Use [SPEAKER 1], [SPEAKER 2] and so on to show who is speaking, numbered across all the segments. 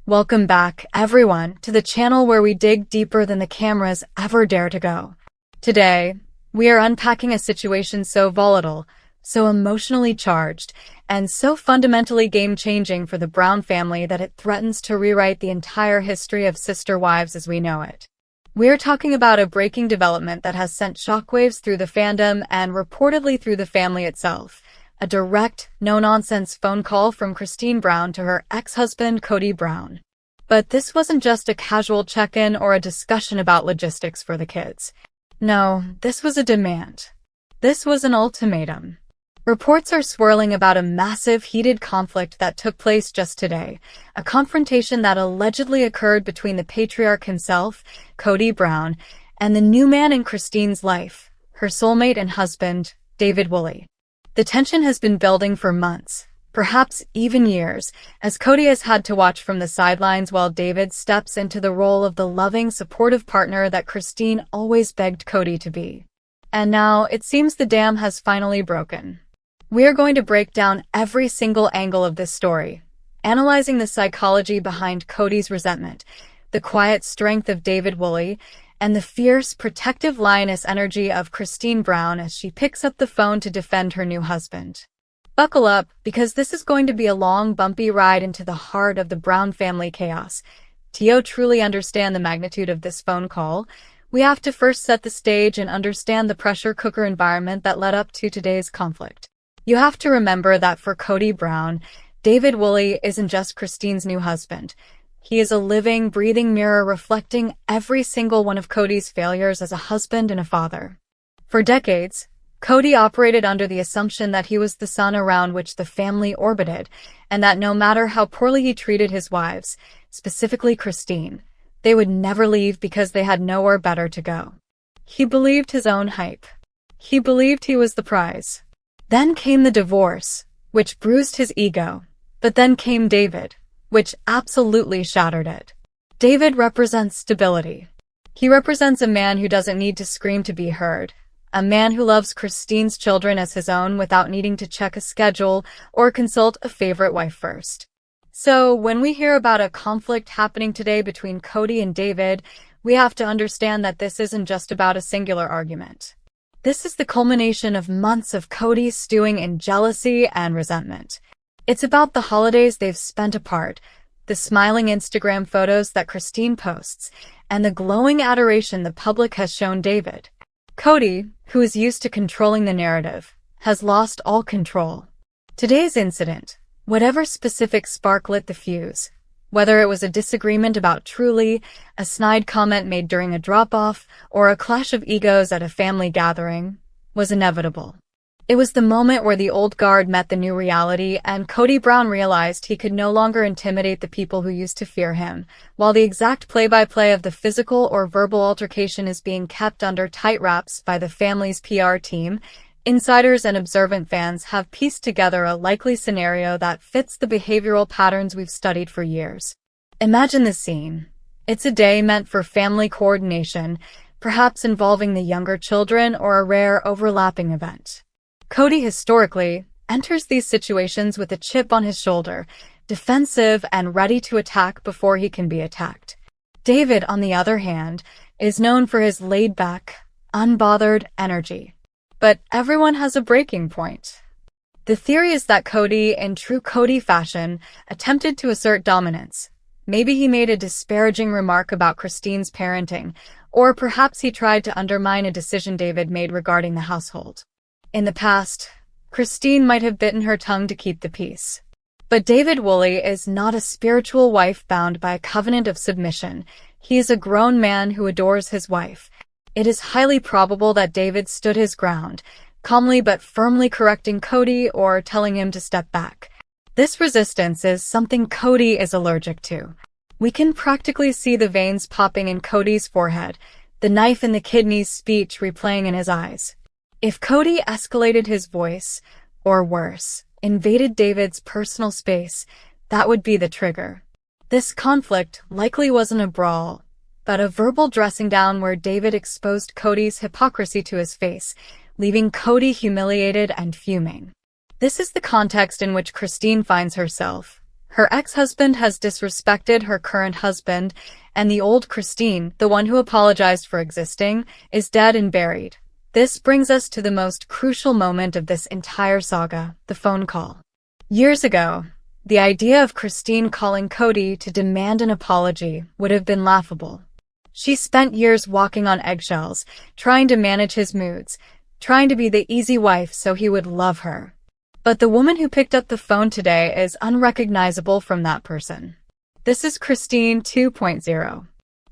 [SPEAKER 1] Welcome back, everyone, to the channel where we dig deeper than the cameras ever dare to go. Today, we are unpacking a situation so volatile, so emotionally charged, and so fundamentally game-changing for the Brown family that it threatens to rewrite the entire history of sister wives as we know it. We're talking about a breaking development that has sent shockwaves through the fandom and reportedly through the family itself. A direct, no-nonsense phone call from Christine Brown to her ex-husband Kody Brown. But this wasn't just a casual check-in or a discussion about logistics for the kids. No, this was a demand. This was an ultimatum. Reports are swirling about a massive, heated conflict that took place just today, a confrontation that allegedly occurred between the patriarch himself, Kody Brown, and the new man in Christine's life, her soulmate and husband, David Woolley. The tension has been building for months, perhaps even years, as Kody has had to watch from the sidelines while David steps into the role of the loving, supportive partner that Christine always begged Kody to be. And now, it seems the dam has finally broken. We're going to break down every single angle of this story, analyzing the psychology behind Kody's resentment, the quiet strength of David Woolley, and the fierce, protective lioness energy of Christine Brown as she picks up the phone to defend her new husband. Buckle up, because this is going to be a long, bumpy ride into the heart of the Brown family chaos. To truly understand the magnitude of this phone call, we have to first set the stage and understand the pressure cooker environment that led up to today's conflict. You have to remember that for Kody Brown, David Woolley isn't just Christine's new husband. He is a living, breathing mirror reflecting every single one of Kody's failures as a husband and a father. For decades, Kody operated under the assumption that he was the sun around which the family orbited, and that no matter how poorly he treated his wives, specifically Christine, they would never leave because they had nowhere better to go. He believed his own hype. He believed he was the prize. Then came the divorce, which bruised his ego. But then came David, which absolutely shattered it. David represents stability. He represents a man who doesn't need to scream to be heard, a man who loves Christine's children as his own without needing to check a schedule or consult a favorite wife first. So, when we hear about a conflict happening today between Kody and David, we have to understand that this isn't just about a singular argument. This is the culmination of months of Kody stewing in jealousy and resentment. It's about the holidays they've spent apart, the smiling Instagram photos that Christine posts, and the glowing adoration the public has shown David. Kody, who is used to controlling the narrative, has lost all control. Today's incident, whatever specific spark lit the fuse, whether it was a disagreement about Truly, a snide comment made during a drop-off, or a clash of egos at a family gathering, was inevitable. It was the moment where the old guard met the new reality and Kody Brown realized he could no longer intimidate the people who used to fear him. While the exact play-by-play of the physical or verbal altercation is being kept under tight wraps by the family's PR team, insiders and observant fans have pieced together a likely scenario that fits the behavioral patterns we've studied for years. Imagine the scene. It's a day meant for family coordination, perhaps involving the younger children or a rare overlapping event. Kody historically enters these situations with a chip on his shoulder, defensive and ready to attack before he can be attacked. David, on the other hand, is known for his laid-back, unbothered energy. But everyone has a breaking point. The theory is that Kody, in true Kody fashion, attempted to assert dominance. Maybe he made a disparaging remark about Christine's parenting, or perhaps he tried to undermine a decision David made regarding the household. In the past, Christine might have bitten her tongue to keep the peace. But David Woolley is not a spiritual wife bound by a covenant of submission. He is a grown man who adores his wife. It is highly probable that David stood his ground, calmly but firmly correcting Kody or telling him to step back. This resistance is something Kody is allergic to. We can practically see the veins popping in Kody's forehead, the knife in the kidney's speech replaying in his eyes. If Kody escalated his voice, or worse, invaded David's personal space, that would be the trigger. This conflict likely wasn't a brawl, but a verbal dressing down where David exposed Kody's hypocrisy to his face, leaving Kody humiliated and fuming. This is the context in which Christine finds herself, Her ex-husband has disrespected her current husband, and the old Christine, the one who apologized for existing, is dead and buried. This brings us to the most crucial moment of this entire saga, the phone call. Years ago, the idea of Christine calling Kody to demand an apology would have been laughable. She spent years walking on eggshells, trying to manage his moods, trying to be the easy wife so he would love her. But the woman who picked up the phone today is unrecognizable from that person. This is Christine 2.0.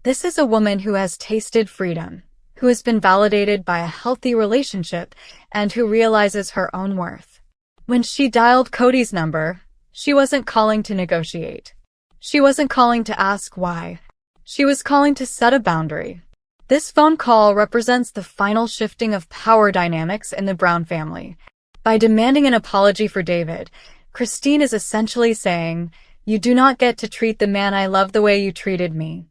[SPEAKER 1] This is a woman who has tasted freedom, who has been validated by a healthy relationship, and who realizes her own worth. When she dialed Kody's number, she wasn't calling to negotiate. She wasn't calling to ask why. She was calling to set a boundary. This phone call represents the final shifting of power dynamics in the Brown family. By demanding an apology for David, Christine is essentially saying, "You do not get to treat the man I love the way you treated me."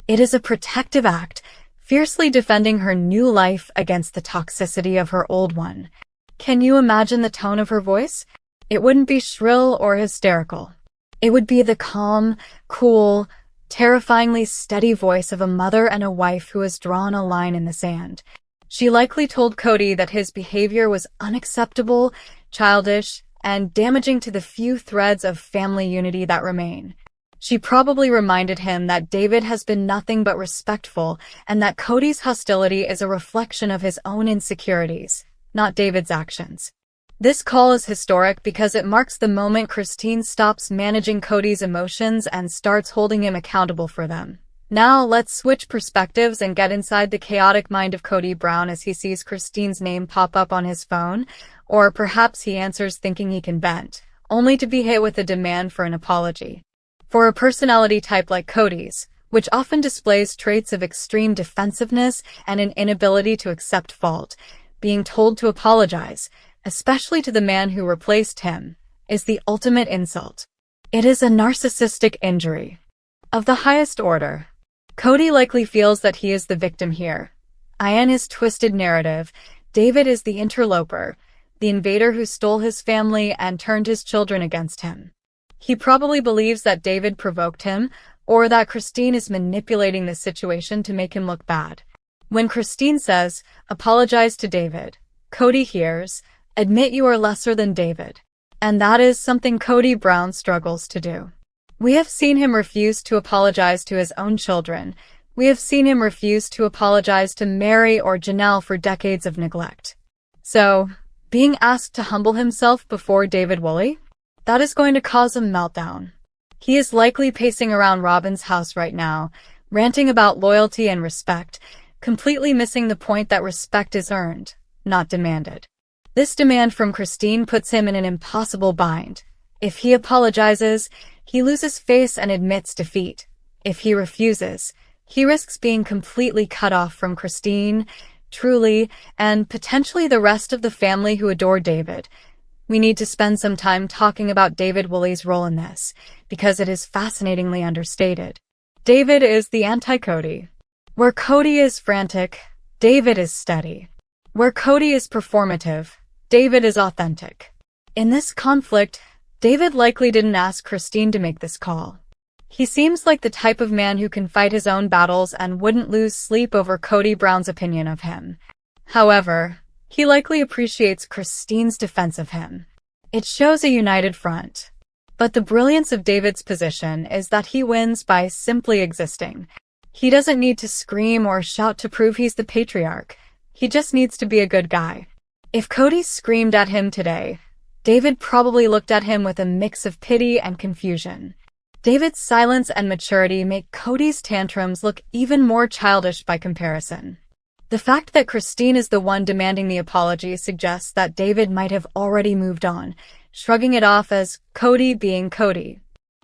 [SPEAKER 1] It is a protective act, fiercely defending her new life against the toxicity of her old one. Can you imagine the tone of her voice? It wouldn't be shrill or hysterical. It would be the calm, cool, terrifyingly steady voice of a mother and a wife who has drawn a line in the sand. She likely told Kody that his behavior was unacceptable, childish, and damaging to the few threads of family unity that remain. She probably reminded him that David has been nothing but respectful and that Kody's hostility is a reflection of his own insecurities, not David's actions. This call is historic because it marks the moment Christine stops managing Kody's emotions and starts holding him accountable for them. Now, let's switch perspectives and get inside the chaotic mind of Kody Brown as he sees Christine's name pop up on his phone, or perhaps he answers thinking he can vent, only to be hit with a demand for an apology. For a personality type like Kody's, which often displays traits of extreme defensiveness and an inability to accept fault, being told to apologize, especially to the man who replaced him, is the ultimate insult. It is a narcissistic injury of the highest order. Kody likely feels that he is the victim here. In his twisted narrative, David is the interloper, the invader who stole his family and turned his children against him. He probably believes that David provoked him, or that Christine is manipulating the situation to make him look bad. When Christine says, "Apologize to David," Kody hears, "Admit you are lesser than David." And that is something Kody Brown struggles to do. We have seen him refuse to apologize to his own children. We have seen him refuse to apologize to Mary or Janelle for decades of neglect. So, being asked to humble himself before David Woolley? That is going to cause a meltdown. He is likely pacing around Robyn's house right now, ranting about loyalty and respect, completely missing the point that respect is earned, not demanded. This demand from Christine puts him in an impossible bind. If he apologizes, he loses face and admits defeat. If he refuses, he risks being completely cut off from Christine, Truly, and potentially the rest of the family who adore David. We need to spend some time talking about David Woolley's role in this, because it is fascinatingly understated. David is the anti-Kody. Where Kody is frantic, David is steady. Where Kody is performative, David is authentic. In this conflict, David likely didn't ask Christine to make this call. He seems like the type of man who can fight his own battles and wouldn't lose sleep over Kody Brown's opinion of him. However, he likely appreciates Christine's defense of him. It shows a united front. But the brilliance of David's position is that he wins by simply existing. He doesn't need to scream or shout to prove he's the patriarch. He just needs to be a good guy. If Kody screamed at him today, David probably looked at him with a mix of pity and confusion. David's silence and maturity make Kody's tantrums look even more childish by comparison. The fact that Christine is the one demanding the apology suggests that David might have already moved on, shrugging it off as Kody being Kody.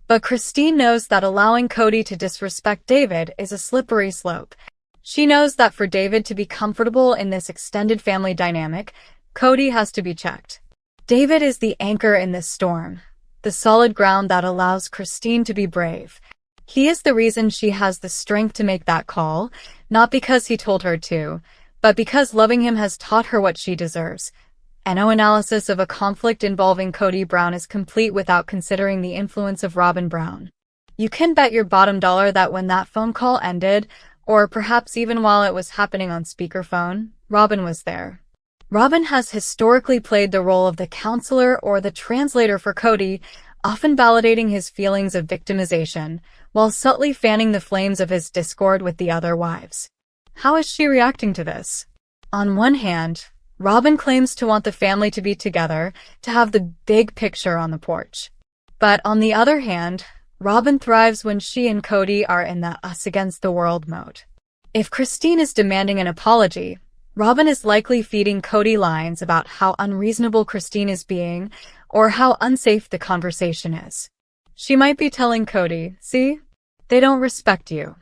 [SPEAKER 1] But Christine knows that allowing Kody to disrespect David is a slippery slope. She knows that for David to be comfortable in this extended family dynamic, Kody has to be checked. David is the anchor in this storm, the solid ground that allows Christine to be brave. He is the reason she has the strength to make that call, not because he told her to, but because loving him has taught her what she deserves. No analysis of a conflict involving Kody Brown is complete without considering the influence of Robyn Brown. You can bet your bottom dollar that when that phone call ended, or perhaps even while it was happening on speakerphone, Robyn was there. Robyn has historically played the role of the counselor or the translator for Kody, often validating his feelings of victimization, while subtly fanning the flames of his discord with the other wives. How is she reacting to this? On one hand, Robyn claims to want the family to be together, to have the big picture on the porch. But on the other hand, Robyn thrives when she and Kody are in the us-against-the-world mode. If Christine is demanding an apology, Robyn is likely feeding Kody lines about how unreasonable Christine is being, or how unsafe the conversation is. She might be telling Kody, "See? They don't respect you.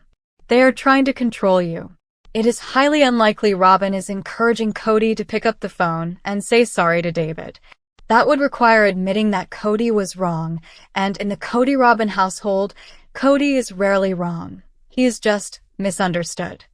[SPEAKER 1] They are trying to control you." It is highly unlikely Robyn is encouraging Kody to pick up the phone and say sorry to David. That would require admitting that Kody was wrong, and in the Kody-Robyn household, Kody is rarely wrong. He is just misunderstood.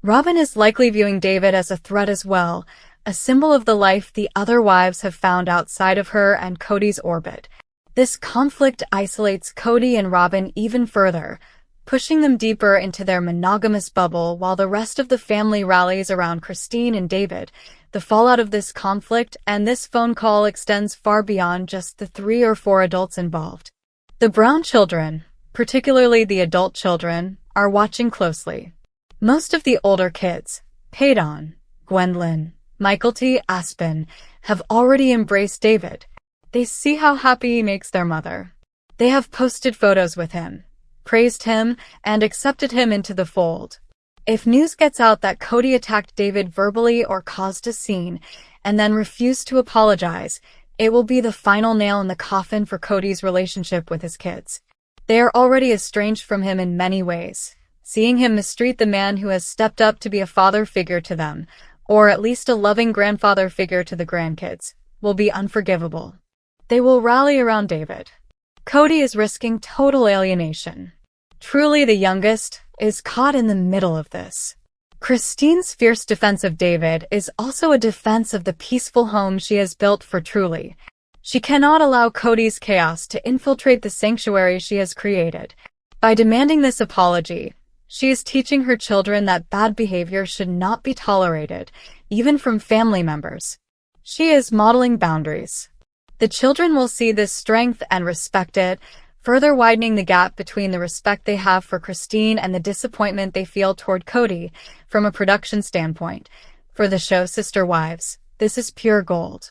[SPEAKER 1] Robyn is likely viewing David as a threat as well, a symbol of the life the other wives have found outside of her and Kody's orbit. This conflict isolates Kody and Robyn even further, pushing them deeper into their monogamous bubble while the rest of the family rallies around Christine and David. The fallout of this conflict and this phone call extends far beyond just the 3 or 4 adults involved. The Brown children, particularly the adult children, are watching closely. Most of the older kids, Peyton, Gwendolyn, Michael T. Aspen, have already embraced David. They see how happy he makes their mother. They have posted photos with him, praised him, and accepted him into the fold. If news gets out that Kody attacked David verbally or caused a scene, and then refused to apologize, it will be the final nail in the coffin for Kody's relationship with his kids. They are already estranged from him in many ways. Seeing him mistreat the man who has stepped up to be a father figure to them, or at least a loving grandfather figure to the grandkids, will be unforgivable. They will rally around David. Kody is risking total alienation. Truly the youngest is caught in the middle of this. Christine's fierce defense of David is also a defense of the peaceful home she has built for Truly. She cannot allow Kody's chaos to infiltrate the sanctuary she has created. By demanding this apology, she is teaching her children that bad behavior should not be tolerated, even from family members. She is modeling boundaries. The children will see this strength and respect it, further widening the gap between the respect they have for Christine and the disappointment they feel toward Kody. From a production standpoint, for the show Sister Wives, this is pure gold.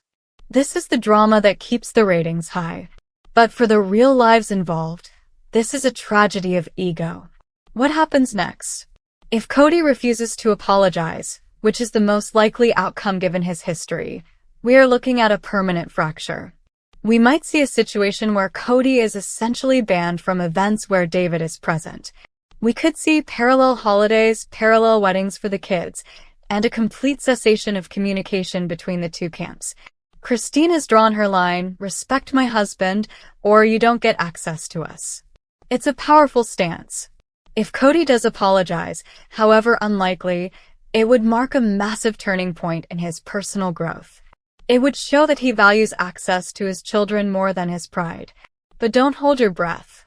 [SPEAKER 1] This is the drama that keeps the ratings high. But for the real lives involved, this is a tragedy of ego. What happens next? If Kody refuses to apologize, which is the most likely outcome given his history, we are looking at a permanent fracture. We might see a situation where Kody is essentially banned from events where David is present. We could see parallel holidays, parallel weddings for the kids, and a complete cessation of communication between the two camps. Christine has drawn her line, respect my husband, or you don't get access to us. It's a powerful stance. If Kody does apologize, however unlikely, it would mark a massive turning point in his personal growth. It would show that he values access to his children more than his pride. But don't hold your breath.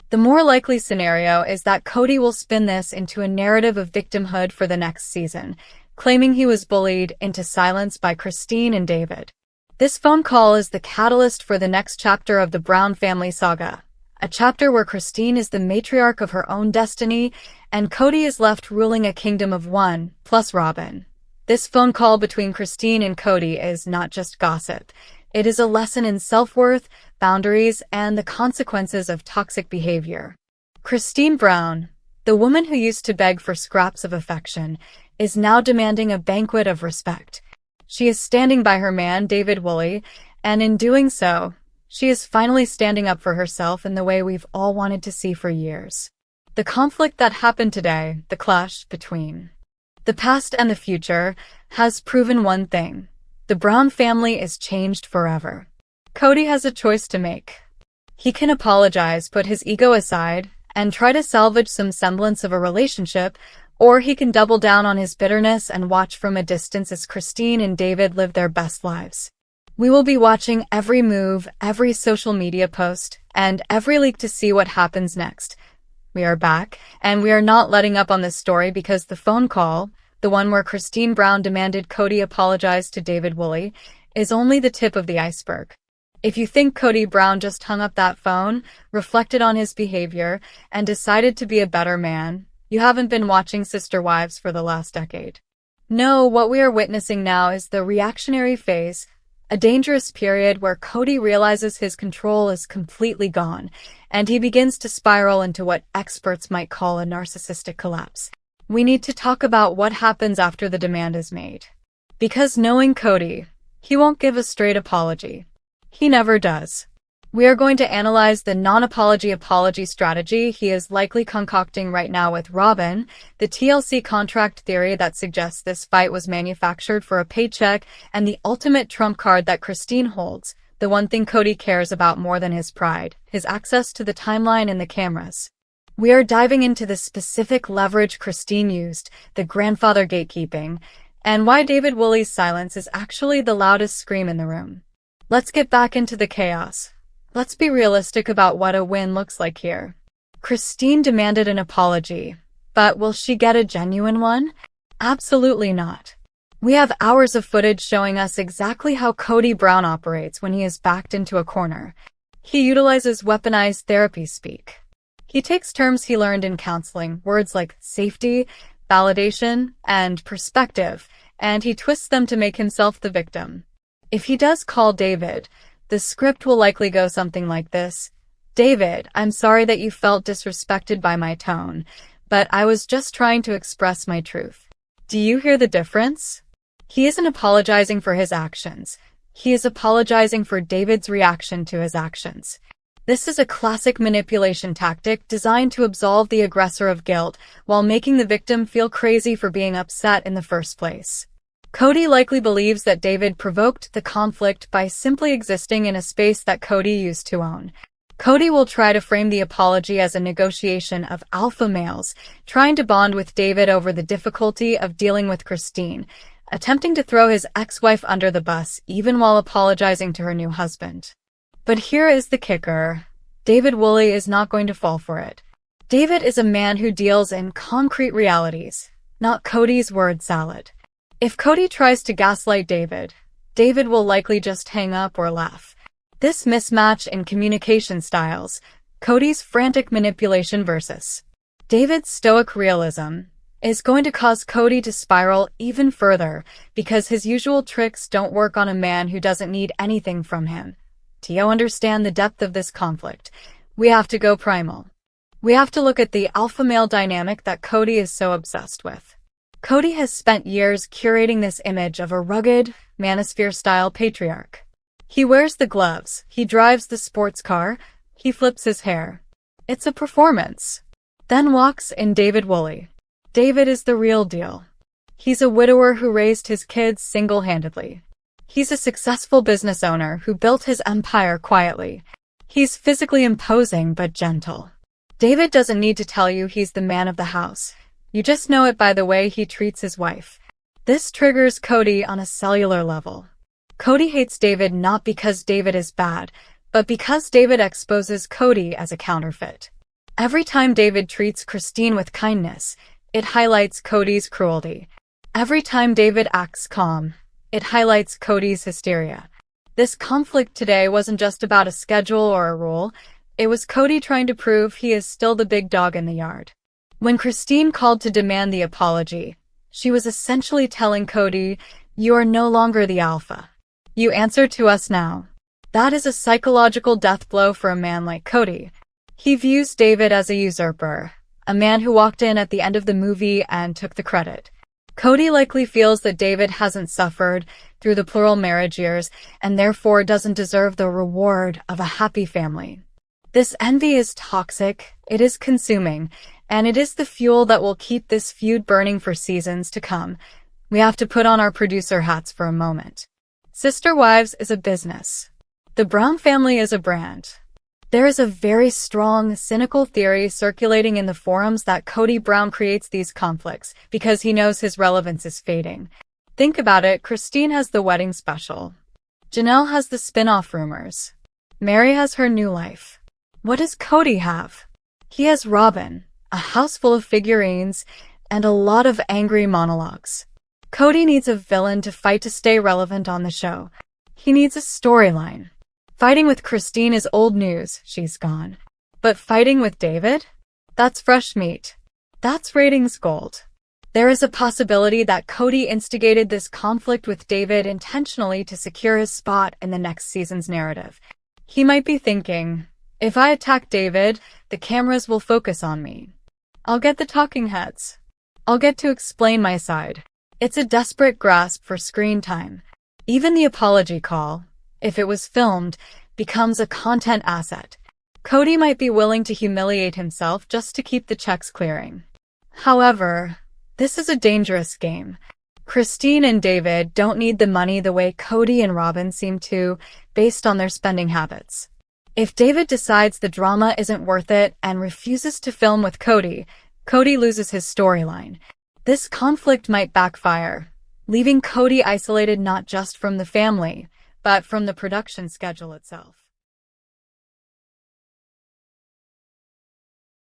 [SPEAKER 1] The more likely scenario is that Kody will spin this into a narrative of victimhood for the next season, claiming he was bullied into silence by Christine and David. This phone call is the catalyst for the next chapter of the Brown family saga, a chapter where Christine is the matriarch of her own destiny, and Kody is left ruling a kingdom of one, plus Robyn. This phone call between Christine and Kody is not just gossip. It is a lesson in self-worth, boundaries, and the consequences of toxic behavior. Christine Brown, the woman who used to beg for scraps of affection, is now demanding a banquet of respect. She is standing by her man, David Woolley, and in doing so, she is finally standing up for herself in the way we've all wanted to see for years. The conflict that happened today, the clash between the past and the future, has proven one thing. The Brown family is changed forever. Kody has a choice to make. He can apologize, put his ego aside, and try to salvage some semblance of a relationship, or he can double down on his bitterness and watch from a distance as Christine and David live their best lives. We will be watching every move, every social media post, and every leak to see what happens next. We are back, and we are not letting up on this story because the phone call, the one where Christine Brown demanded Kody apologize to David Woolley, is only the tip of the iceberg. If you think Kody Brown just hung up that phone, reflected on his behavior, and decided to be a better man, you haven't been watching Sister Wives for the last decade. No, what we are witnessing now is the reactionary phase, a dangerous period where Kody realizes his control is completely gone, and he begins to spiral into what experts might call a narcissistic collapse. We need to talk about what happens after the demand is made. Because knowing Kody, he won't give a straight apology. He never does. We are going to analyze the non-apology apology strategy he is likely concocting right now with Robyn, the TLC contract theory that suggests this fight was manufactured for a paycheck, and the ultimate trump card that Christine holds, the one thing Kody cares about more than his pride, his access to the timeline and the cameras. We are diving into the specific leverage Christine used, the grandfather gatekeeping, and why David Woolley's silence is actually the loudest scream in the room. Let's get back into the chaos. Let's be realistic about what a win looks like here. Christine demanded an apology, but will she get a genuine one? Absolutely not. We have hours of footage showing us exactly how Kody Brown operates when he is backed into a corner. He utilizes weaponized therapy speak. He takes terms he learned in counseling, words like safety, validation, and perspective, and he twists them to make himself the victim. If he does call David, the script will likely go something like this. David, I'm sorry that you felt disrespected by my tone, but I was just trying to express my truth. Do you hear the difference? He isn't apologizing for his actions. He is apologizing for David's reaction to his actions. This is a classic manipulation tactic designed to absolve the aggressor of guilt while making the victim feel crazy for being upset in the first place. Kody likely believes that David provoked the conflict by simply existing in a space that Kody used to own. Kody will try to frame the apology as a negotiation of alpha males, trying to bond with David over the difficulty of dealing with Christine, attempting to throw his ex-wife under the bus even while apologizing to her new husband. But here is the kicker. David Woolley is not going to fall for it. David is a man who deals in concrete realities, not Kody's word salad. If Kody tries to gaslight David, David will likely just hang up or laugh. This mismatch in communication styles, Kody's frantic manipulation versus David's stoic realism, is going to cause Kody to spiral even further because his usual tricks don't work on a man who doesn't need anything from him. To understand the depth of this conflict, we have to go primal. We have to look at the alpha male dynamic that Kody is so obsessed with. Kody has spent years curating this image of a rugged, manosphere-style patriarch. He wears the gloves, he drives the sports car, he flips his hair. It's a performance. Then walks in David Woolley. David is the real deal. He's a widower who raised his kids single-handedly. He's a successful business owner who built his empire quietly. He's physically imposing but gentle. David doesn't need to tell you he's the man of the house. You just know it by the way he treats his wife. This triggers Kody on a cellular level. Kody hates David not because David is bad, but because David exposes Kody as a counterfeit. Every time David treats Christine with kindness, it highlights Kody's cruelty. Every time David acts calm, it highlights Kody's hysteria. This conflict today wasn't just about a schedule or a rule. It was Kody trying to prove he is still the big dog in the yard. When Christine called to demand the apology, she was essentially telling Kody, "You are no longer the alpha. You answer to us now." That is a psychological death blow for a man like Kody. He views David as a usurper, a man who walked in at the end of the movie and took the credit. Kody likely feels that David hasn't suffered through the plural marriage years and therefore doesn't deserve the reward of a happy family. This envy is toxic, it is consuming, and it is the fuel that will keep this feud burning for seasons to come. We have to put on our producer hats for a moment. Sister Wives is a business. The Brown family is a brand. There is a very strong, cynical theory circulating in the forums that Kody Brown creates these conflicts because he knows his relevance is fading. Think about it, Christine has the wedding special. Janelle has the spin-off rumors. Mary has her new life. What does Kody have? He has Robyn, a house full of figurines, and a lot of angry monologues. Kody needs a villain to fight to stay relevant on the show. He needs a storyline. Fighting with Christine is old news, she's gone. But fighting with David? That's fresh meat. That's ratings gold. There is a possibility that Kody instigated this conflict with David intentionally to secure his spot in the next season's narrative. He might be thinking, if I attack David, the cameras will focus on me. I'll get the talking heads. I'll get to explain my side. It's a desperate grasp for screen time. Even the apology call, if it was filmed, becomes a content asset. Kody might be willing to humiliate himself just to keep the checks clearing. However, this is a dangerous game. Christine and David don't need the money the way Kody and Robyn seem to, based on their spending habits. If David decides the drama isn't worth it and refuses to film with Kody, Kody loses his storyline. This conflict might backfire, leaving Kody isolated not just from the family, but from the production schedule itself.